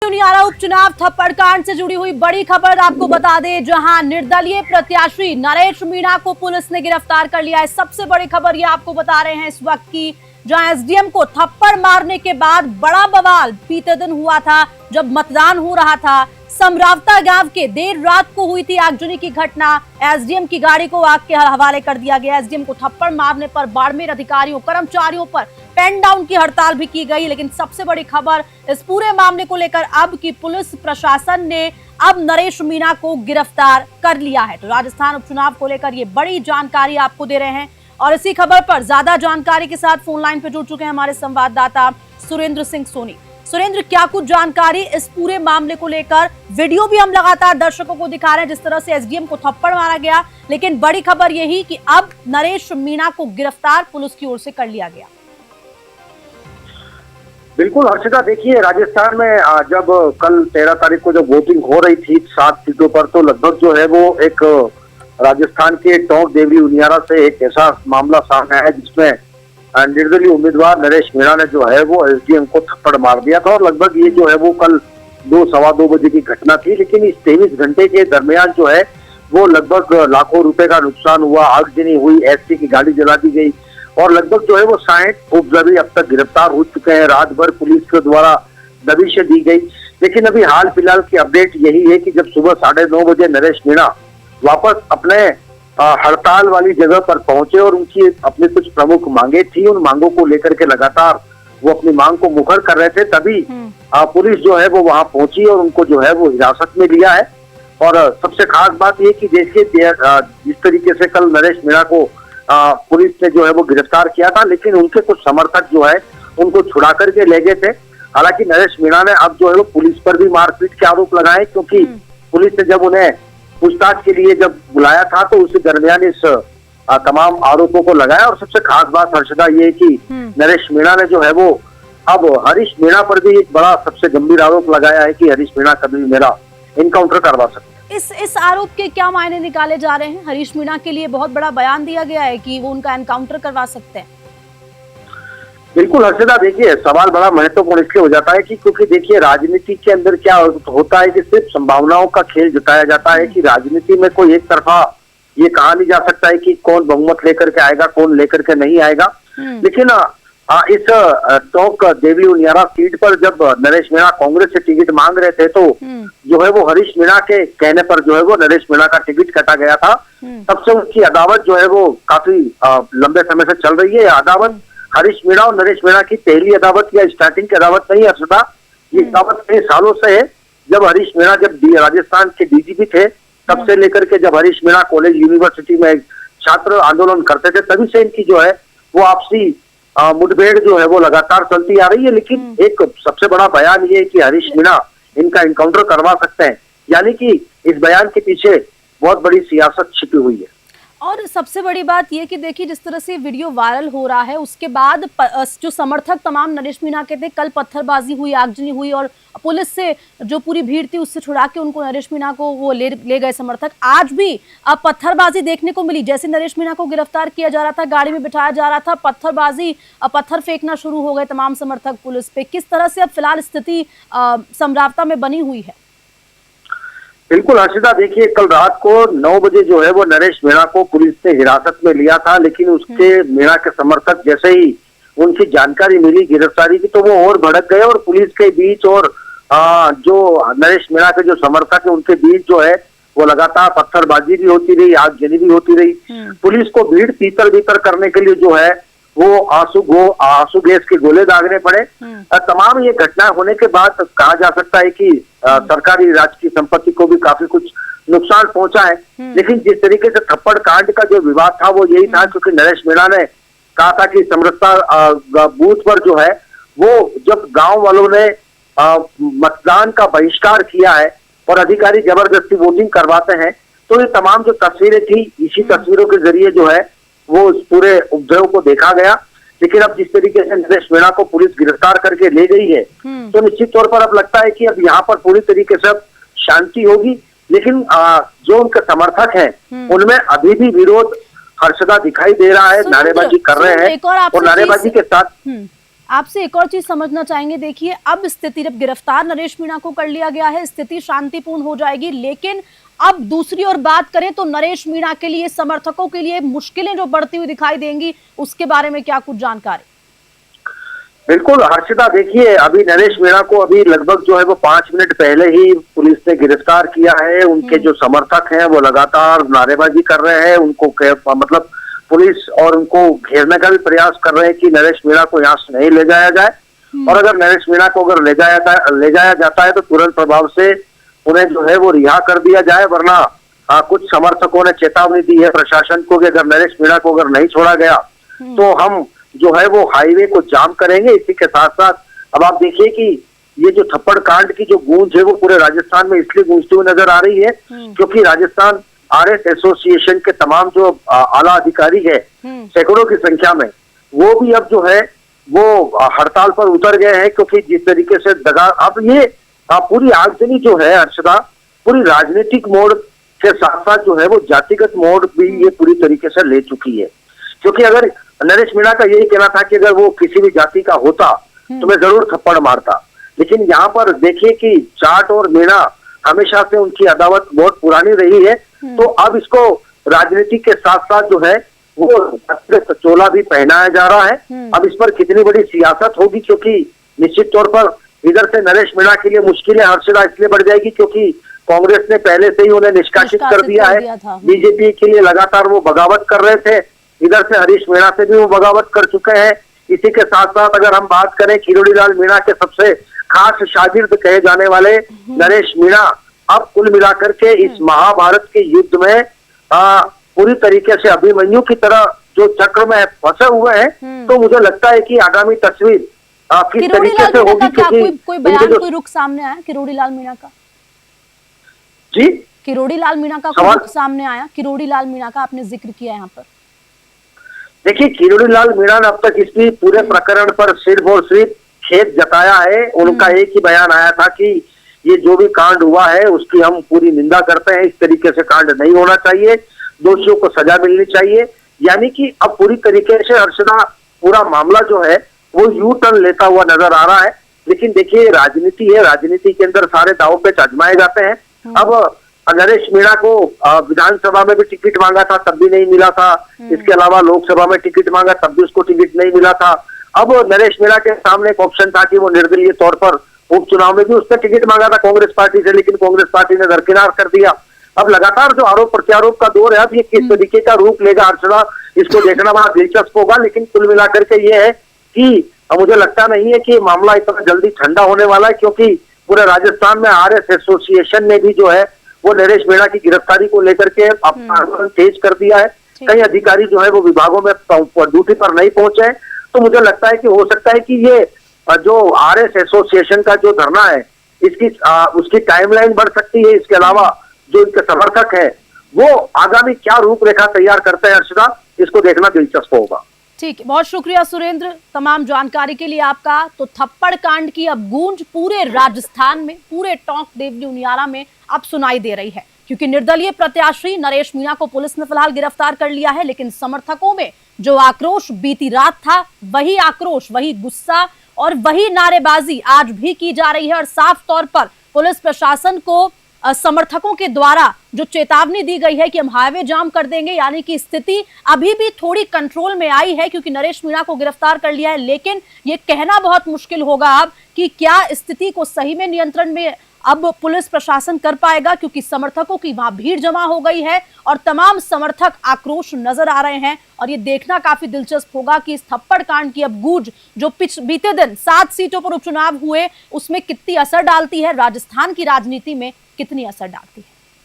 उनियारा उपचुनाव थप्पड़ कांड से जुड़ी हुई बड़ी खबर आपको बता दें, जहां निर्दलीय प्रत्याशी नरेश मीणा को पुलिस ने गिरफ्तार कर लिया है। सबसे बड़ी खबर ये आपको बता रहे हैं इस वक्त की, जहां एसडीएम को थप्पड़ मारने के बाद बड़ा बवाल बीते दिन हुआ था जब मतदान हो रहा था। समरावता गांव के देर रात को हुई थी आगजनी की घटना। एसडीएम की गाड़ी को आग के हवाले कर दिया गया। एसडीएम को थप्पड़ मारने पर बाड़मेर अधिकारियों कर्मचारियों पर पेन डाउन की हड़ताल भी की गई। लेकिन सबसे बड़ी खबर इस पूरे मामले को लेकर अब की पुलिस प्रशासन ने अब नरेश मीणा को गिरफ्तार कर लिया है। तो राजस्थान उपचुनाव को लेकर ये बड़ी जानकारी आपको दे रहे हैं और इसी खबर पर ज्यादा जानकारी के साथ फोन लाइन पे जुड़ चुके हैं हमारे संवाददाता सुरेंद्र सिंह सोनी। सुरेंद्र, क्या कुछ जानकारी इस पूरे मामले को लेकर? वीडियो भी हम लगातार दर्शकों को दिखा रहे हैं जिस तरह से एसडीएम को थप्पड़ मारा गया, लेकिन बड़ी खबर यही कि अब नरेश मीणा को गिरफ्तार पुलिस की ओर से कर लिया गया। बिल्कुल हर्षिता, देखिए राजस्थान में जब कल 13 तारीख को जब वोटिंग हो रही थी 7 सीटों पर, तो लगभग जो है वो एक राजस्थान के टोंक देवरी उनियारा से एक ऐसा मामला सामने आया जिसमें निर्दलीय उम्मीदवार नरेश मीणा ने जो है वो एसडीएम को थप्पड़ मार दिया था। और लगभग ये जो है वो कल 2-2:15 बजे की घटना थी, लेकिन इस 23 घंटे के दरमियान जो है वो लगभग लाखों रुपए का नुकसान हुआ, आगजनी हुई, एसपी की गाड़ी जला दी गई और लगभग जो है वो 60 उपद्रवी अब तक गिरफ्तार हो चुके हैं। रात भर पुलिस के द्वारा दबिशें दी गई, लेकिन अभी हाल फिलहाल की अपडेट यही है कि जब सुबह 9:30 बजे नरेश मीणा वापस अपने हड़ताल वाली जगह पर पहुंचे और उनकी अपनी कुछ प्रमुख मांगे थी, उन मांगों को लेकर के लगातार वो अपनी मांग को मुखर कर रहे थे, तभी पुलिस जो है वो वहां पहुंची और उनको जो है वो हिरासत में लिया है। और सबसे खास बात ये कि देखिए जिस तरीके से कल नरेश मीणा को पुलिस ने जो है वो गिरफ्तार किया था, लेकिन उनके कुछ समर्थक जो है उनको छुड़ा करके ले गए थे। हालांकि नरेश मीणा ने अब जो है वो पुलिस पर भी मारपीट के आरोप लगाए, क्योंकि पुलिस ने जब उन्हें पूछताछ के लिए जब बुलाया था तो उसी दरमियान इस तमाम आरोपों को लगाया। और सबसे खास बात हर्षदा ये है कि नरेश मीणा ने जो है वो अब हरीश मीणा पर भी एक बड़ा सबसे गंभीर आरोप लगाया है कि हरीश मीणा कभी मेरा इनकाउंटर करवा सकते हैं। इस आरोप के क्या मायने निकाले जा रहे हैं? हरीश मीणा के लिए बहुत बड़ा बयान दिया गया है कि वो उनका एनकाउंटर करवा सकते हैं। बिल्कुल हर्षदा, देखिए सवाल बड़ा महत्वपूर्ण इसलिए हो जाता है कि क्योंकि देखिए राजनीति के अंदर क्या होता है कि सिर्फ संभावनाओं का खेल जताया जाता है कि राजनीति में कोई एक तरफा ये कहा नहीं जा सकता है कि कौन बहुमत लेकर के आएगा, कौन लेकर के नहीं आएगा। लेकिन इस टोंक देवी उनियारा सीट पर जब नरेश मीणा कांग्रेस से टिकट मांग रहे थे तो जो है वो हरीश मीणा के कहने पर जो है वो नरेश मीणा का टिकट कटा गया था। तब से उनकी अदावत जो है वो काफी लंबे समय से चल रही है। अदावत हरीश मीणा और नरेश मीणा की पहली अदावत या स्टार्टिंग की अदावत नहीं है हर्षदा, ये अदावत कई सालों से है। जब हरीश मीणा जब राजस्थान के डीजीपी थे तब से लेकर के जब हरीश मीणा कॉलेज यूनिवर्सिटी में छात्र आंदोलन करते थे तभी से इनकी जो है वो आपसी मुठभेड़ जो है वो लगातार चलती आ रही है। लेकिन एक सबसे बड़ा बयान ये है कि हरीश मीणा इनका इनकाउंटर करवा सकते हैं, यानी कि इस बयान के पीछे बहुत बड़ी सियासत छिपी हुई है। और सबसे बड़ी बात यह कि देखिए जिस तरह से वीडियो वायरल हो रहा है उसके बाद जो समर्थक तमाम नरेश मीणा के थे, कल पत्थरबाजी हुई, आगजनी हुई और पुलिस से जो पूरी भीड़ थी उससे छुड़ा के उनको नरेश मीणा को वो ले गए समर्थक। आज भी अब पत्थरबाजी देखने को मिली। जैसे नरेश मीणा को गिरफ्तार किया जा रहा था, गाड़ी में बिठाया जा रहा था, पत्थरबाजी पत्थर फेंकना शुरू हो गए तमाम समर्थक पुलिस पे। किस तरह से अब फिलहाल स्थिति समरावता में बनी हुई है? बिल्कुल हर्षिता, देखिए कल रात को 9 बजे जो है वो नरेश मीणा को पुलिस ने हिरासत में लिया था, लेकिन उसके मीणा के समर्थक जैसे ही उनकी जानकारी मिली गिरफ्तारी की तो वो और भड़क गए और पुलिस के बीच और जो नरेश मीणा के जो समर्थक है उनके बीच जो है वो लगातार पत्थरबाजी भी होती रही, आगजनी भी होती रही। पुलिस को भीड़ तीतर बीतर करने के लिए जो है वो आंसू गैस के गोले दागने पड़े। तमाम ये घटना होने के बाद कहा जा सकता है कि सरकारी राजकीय संपत्ति को भी काफी कुछ नुकसान पहुंचा है। लेकिन जिस तरीके से थप्पड़ कांड का जो विवाद था वो यही था, क्योंकि नरेश मीणा ने कहा था कि समरसता बूथ पर जो है वो जब गांव वालों ने मतदान का बहिष्कार किया है और अधिकारी जबरदस्ती वोटिंग करवाते हैं तो ये तमाम जो तस्वीरें थी इसी तस्वीरों के जरिए जो है वो उस पूरे उपद्रव को देखा गया। लेकिन अब जिस तरीके से नरेश मीणा को पुलिस गिरफ्तार करके ले गई है तो निश्चित तौर पर अब लगता है कि अब यहाँ पर पूरी तरीके से अब शांति होगी। लेकिन जो उनके समर्थक हैं उनमें अभी भी विरोध हर्षदा दिखाई दे रहा है, नारेबाजी कर रहे हैं और नारेबाजी के साथ आपसे एक और चीज समझना चाहेंगे। देखिए, अब स्थिति, जब गिरफ्तार नरेश मीणा को कर लिया गया है, स्थिति शांतिपूर्ण हो जाएगी, लेकिन अब दूसरी ओर बात करें तो नरेश मीणा के लिए, समर्थकों के लिए मुश्किलें जो बढ़ती हुई दिखाई देंगी, उसके बारे में क्या कुछ जानकारी? बिल्कुल हर्षिता, देखिए अभी नरेश मीणा को अभी लगभग जो है वो 5 मिनट पहले ही पुलिस ने गिरफ्तार किया है। उनके जो समर्थक हैं वो लगातार नारेबाजी कर रहे हैं, उनको मतलब पुलिस और उनको घेरने का भी प्रयास कर रहे हैं कि नरेश मीणा को यहाँ से नहीं ले जाया जाए, और अगर नरेश मीणा को अगर ले जाया जाता है तो तुरंत प्रभाव से उन्हें जो है वो रिहा कर दिया जाए, वरना कुछ समर्थकों ने चेतावनी दी है प्रशासन को कि अगर नरेश मीणा को अगर नहीं छोड़ा गया तो हम जो है वो हाईवे को जाम करेंगे। इसी के साथ साथ अब आप देखिए कि ये जो थप्पड़ कांड की जो गूंज है वो पूरे राजस्थान में इसलिए गूंजती हुई नजर आ रही है क्योंकि राजस्थान आरएस एसोसिएशन के तमाम जो आला अधिकारी है, सैकड़ों की संख्या में, वो भी अब जो है वो हड़ताल पर उतर गए हैं, क्योंकि जिस तरीके से दगा अब ये पूरी आगजनी जो है हर्षदा, पूरी राजनीतिक मोड़ के साथ साथ जो है वो जातिगत मोड़ भी ये पूरी तरीके से ले चुकी है। क्योंकि अगर नरेश मीणा का यही कहना था कि अगर वो किसी भी जाति का होता तो मैं जरूर थप्पड़ मारता, लेकिन यहाँ पर देखिए कि जाट और मीणा हमेशा से उनकी अदावत बहुत पुरानी रही है, तो अब इसको राजनीति के साथ साथ जो है वो चोला भी पहनाया जा रहा है। अब इस पर कितनी बड़ी सियासत होगी, क्योंकि निश्चित तौर पर इधर से नरेश मीणा के लिए मुश्किलें हर्षदा इसलिए बढ़ जाएगी क्योंकि कांग्रेस ने पहले से ही उन्हें निष्कासित कर दिया है। बीजेपी के लिए लगातार वो बगावत कर रहे थे, इधर से हरीश मीणा से भी वो बगावत कर चुके हैं। इसी के साथ साथ अगर हम बात करें किरोड़ी लाल मीणा के सबसे खास शागिर्द कहे जाने वाले नरेश मीणा अब कुल मिलाकर के इस महाभारत के युद्ध में पूरी तरीके से अभिमन्यु की तरह जो चक्र में फंसे हुए हैं, तो मुझे लगता है कि आगामी तस्वीर किस तरीके से होगी, क्योंकि कोई बयान, कोई रुख सामने आया किरोड़ी लाल मीणा का? जी, किरोड़ी लाल मीणा का कोई रुख सामने आया? किरोड़ी लाल मीणा का आपने जिक्र किया यहाँ पर। देखिए, किरोड़ी लाल मीणा ने अब तक इस पूरे प्रकरण पर सिर्फ और सिर्फ खेद जताया है। उनका एक ही बयान आया था कि ये जो भी कांड हुआ है उसकी हम पूरी निंदा करते हैं, इस तरीके से कांड नहीं होना चाहिए, दोषियों को सजा मिलनी चाहिए। यानी कि अब पूरी तरीके से हर्षदा पूरा मामला जो है वो यू टर्न लेता हुआ नजर आ रहा है। लेकिन देखिए, राजनीति है, राजनीति के अंदर सारे दाव पे आजमाए जाते हैं। अब नरेश मीणा को विधानसभा में भी टिकट मांगा था, तब भी नहीं मिला था। इसके अलावा लोकसभा में टिकट मांगा, तब भी उसको टिकट नहीं मिला था। अब नरेश मीणा के सामने एक ऑप्शन था कि वो निर्दलीय तौर पर उपचुनाव में भी उसने टिकट मांगा था कांग्रेस पार्टी से, लेकिन कांग्रेस पार्टी ने दरकिनार कर दिया। अब लगातार जो आरोप प्रत्यारोप का दौर है, अब ये किस तरीके का रूप लेगा हर्षदा, इसको देखना बड़ा दिलचस्प होगा। लेकिन कुल मिलाकर के ये है कि मुझे लगता नहीं है कि मामला इतना जल्दी ठंडा होने वाला है, क्योंकि पूरे राजस्थान में आरएस एसोसिएशन ने भी जो है वो नरेश मीणा की गिरफ्तारी को लेकर के अपना आंदोलन तेज कर दिया है। कई अधिकारी जो है वो विभागों में ड्यूटी पर नहीं पहुंचे हैं। तो मुझे लगता है कि हो सकता है कि ये जो आरएस एसोसिएशन का जो धरना है इसकी उसकी टाइमलाइन बढ़ सकती है। इसके अलावा जो इनके समर्थक है वो आगामी क्या रूपरेखा तैयार करते हैं हर्षदा, इसको देखना दिलचस्प होगा। ठीक है, बहुत शुक्रिया सुरेंद्र तमाम जानकारी के लिए आपका। तो थप्पड़ कांड की अब गूंज पूरे राजस्थान में, पूरे टोंक देवली उनियारा में अब सुनाई दे रही है, क्योंकि निर्दलीय प्रत्याशी नरेश मीणा को पुलिस ने फिलहाल गिरफ्तार कर लिया है। लेकिन समर्थकों में जो आक्रोश बीती रात था, वही आक्रोश, वही गुस्सा और वही नारेबाजी आज भी की जा रही है। और साफ तौर पर पुलिस प्रशासन को समर्थकों के द्वारा जो चेतावनी दी गई है कि हम हाईवे जाम कर देंगे, यानी कि स्थिति अभी भी थोड़ी कंट्रोल में आई है क्योंकि नरेश मीणा को गिरफ्तार कर लिया है। लेकिन ये कहना बहुत मुश्किल होगा अब कि क्या स्थिति को सही में नियंत्रण में अब पुलिस प्रशासन कर पाएगा, क्योंकि समर्थकों की वहां भीड़ जमा हो गई है और तमाम समर्थक आक्रोश नजर आ रहे हैं। और ये देखना काफी दिलचस्प होगा कि इस थप्पड़ कांड की अब गूंज जो बीते दिन 7 सीटों पर उपचुनाव हुए उसमें कितनी असर डालती है, राजस्थान की राजनीति में कितनी असर डालती है।